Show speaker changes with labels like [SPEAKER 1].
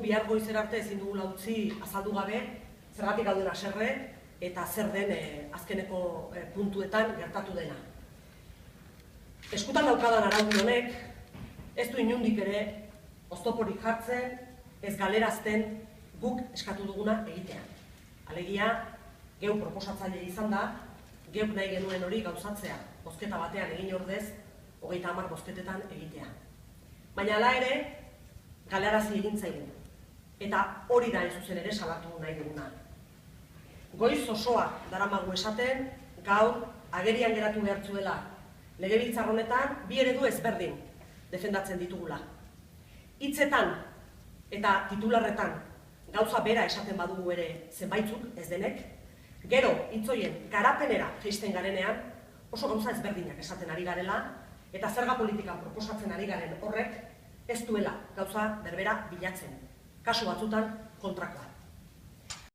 [SPEAKER 1] bihar goizer arte ezin dugula utzi azaldu gabe zergatik gauden haserre eta zer den azkeneko puntuetan gertatu dena. Eskutan daukadan araudi honek ez du inondik ere oztoporik jartzen, ez galerazten guk eskatu duguna egitea. Alegia, geu proposatzaile izan da, geuk nahi genuen hori gauzatzea, bozketa batean egin ordez, 30 bozketetan egitea. Baina hala ere, galarazi egin zaigu. Eta hori da zuzen ere salatu nahi duguna. Goiz osoa daramagu esaten, gaur agerian geratu behartzuela. Legebiltzar honetan, bi eredu ezberdin defendatzen ditugula. Hitzetan eta titularretan gauza bera esaten badugu ere zenbaitzuk, ez denek, gero hitzoien garapenera jaisten garenean oso gauza ezberdinak esaten ari garela eta zerga politikan proposatzen ari garen horrek ez duela gauza berbera bilatzen, kasu batzutan kontrakoa.